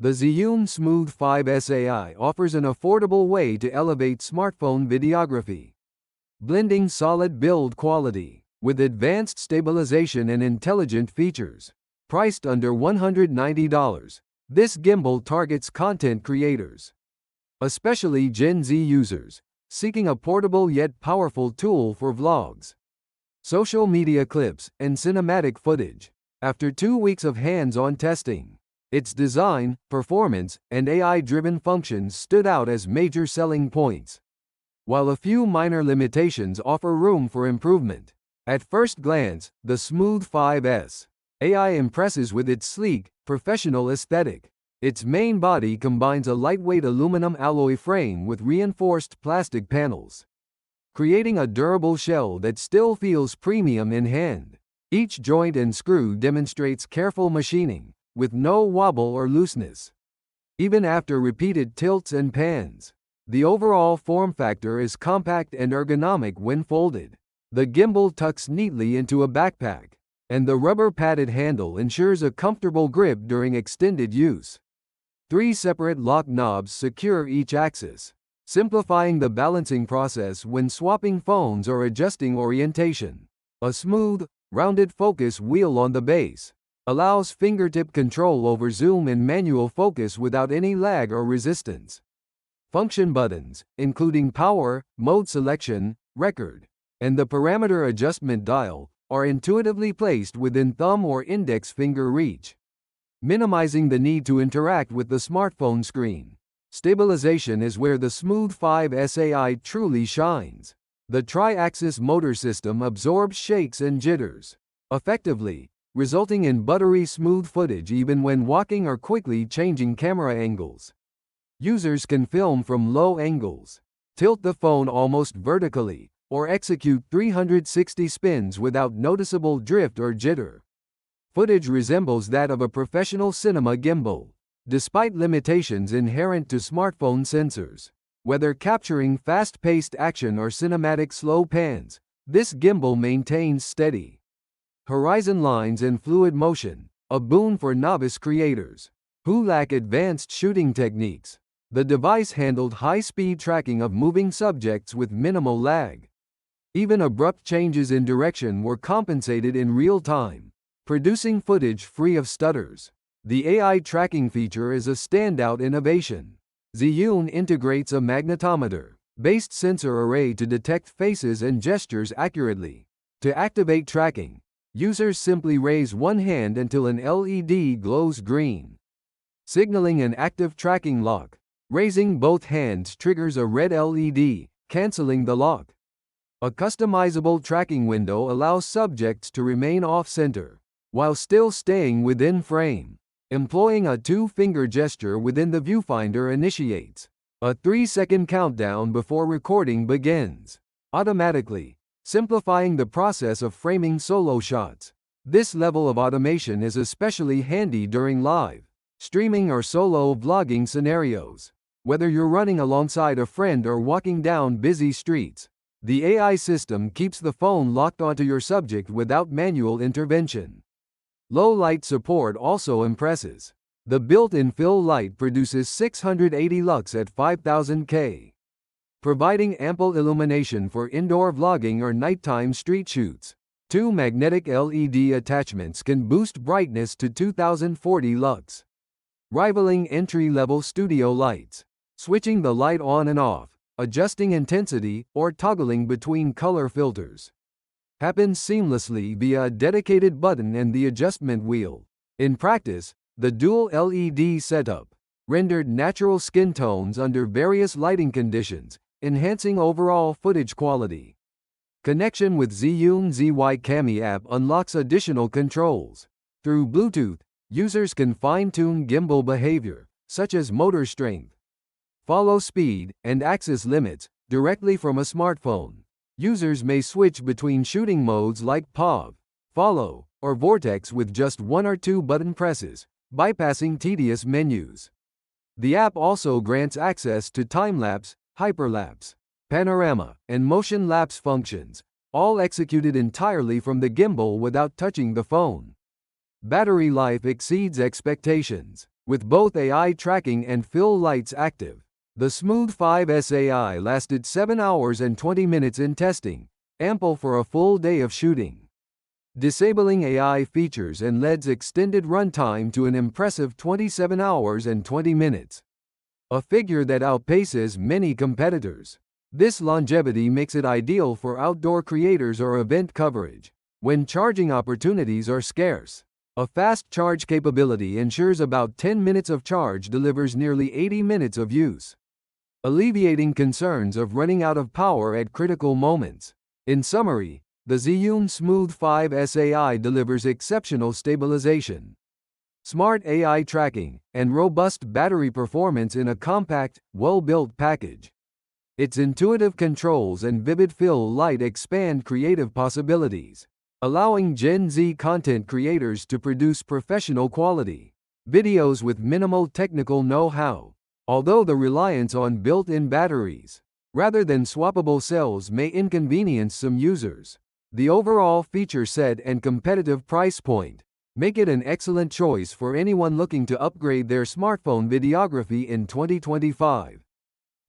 The Zhiyun Smooth 5S AI offers an affordable way to elevate smartphone videography. Blending solid build quality with advanced stabilization and intelligent features. Priced under $190, this gimbal targets content creators, especially Gen Z users, seeking a portable yet powerful tool for vlogs, social media clips, and cinematic footage. After 2 weeks of hands-on testing, its design, performance, and AI-driven functions stood out as major selling points, while a few minor limitations offer room for improvement. At first glance, the Smooth 5S AI impresses with its sleek, professional aesthetic. Its main body combines a lightweight aluminum alloy frame with reinforced plastic panels, creating a durable shell that still feels premium in hand. Each joint and screw demonstrates careful machining, with no wobble or looseness, even after repeated tilts and pans. The overall form factor is compact and ergonomic when folded. The gimbal tucks neatly into a backpack, and the rubber-padded handle ensures a comfortable grip during extended use. 3 separate lock knobs secure each axis, simplifying the balancing process when swapping phones or adjusting orientation. A smooth, rounded focus wheel on the base allows fingertip control over zoom and manual focus without any lag or resistance. Function buttons, including power, mode selection, record, and the parameter adjustment dial, are intuitively placed within thumb or index finger reach, minimizing the need to interact with the smartphone screen. Stabilization is where the Smooth 5S AI truly shines. The tri-axis motor system absorbs shakes and jitters effectively, resulting in buttery smooth footage even when walking or quickly changing camera angles. Users can film from low angles, tilt the phone almost vertically, or execute 360 spins without noticeable drift or jitter. Footage resembles that of a professional cinema gimbal, despite limitations inherent to smartphone sensors. Whether capturing fast-paced action or cinematic slow pans, this gimbal maintains steady horizon lines and fluid motion, a boon for novice creators who lack advanced shooting techniques. The device handled high-speed tracking of moving subjects with minimal lag. Even abrupt changes in direction were compensated in real time, producing footage free of stutters. The AI tracking feature is a standout innovation. Zhiyun integrates a magnetometer-based sensor array to detect faces and gestures accurately. To activate tracking, users simply raise one hand until an LED glows green, signaling an active tracking lock. Raising both hands triggers a red LED, canceling the lock. A customizable tracking window allows subjects to remain off-center, while still staying within frame. Employing a 2-finger gesture within the viewfinder initiates a 3-second countdown before recording begins, automatically, simplifying the process of framing solo shots. This level of automation is especially handy during live streaming or solo vlogging scenarios. Whether you're running alongside a friend or walking down busy streets, the AI system keeps the phone locked onto your subject without manual intervention. Low light support also impresses. The built-in fill light produces 680 lux at 5000 K, providing ample illumination for indoor vlogging or nighttime street shoots. 2 magnetic LED attachments can boost brightness to 2040 lux, rivaling entry-level studio lights. Switching the light on and off, adjusting intensity, or toggling between color filters happens seamlessly via a dedicated button and the adjustment wheel. In practice, the dual LED setup rendered natural skin tones under various lighting conditions, enhancing overall footage quality. Connection with Zhiyun ZY Cami app unlocks additional controls. Through Bluetooth, users can fine-tune gimbal behavior, such as motor strength, follow speed, and axis limits, directly from a smartphone. Users may switch between shooting modes like POV, follow, or vortex with just 1 or 2 button presses, bypassing tedious menus. The app also grants access to time-lapse, hyperlapse, panorama, and motion lapse functions, all executed entirely from the gimbal without touching the phone. Battery life exceeds expectations. with both AI tracking and fill lights active. The Smooth 5 SAI lasted 7 hours and 20 minutes in testing, ample for a full day of shooting. Disabling AI features and LED's extended runtime to an impressive 27 hours and 20 minutes. A figure that outpaces many competitors. This longevity makes it ideal for outdoor creators or event coverage, when charging opportunities are scarce. A fast charge capability ensures about 10 minutes of charge delivers nearly 80 minutes of use, alleviating concerns of running out of power at critical moments. In summary, the Zhiyun Smooth 5 SAI delivers exceptional stabilization, smart AI tracking, and robust battery performance in a compact, well-built package. Its intuitive controls and vivid fill light expand creative possibilities, allowing Gen Z content creators to produce professional quality videos with minimal technical know-how. Although the reliance on built-in batteries, rather than swappable cells, may inconvenience some users, the overall feature set and competitive price point make it an excellent choice for anyone looking to upgrade their smartphone videography in 2025.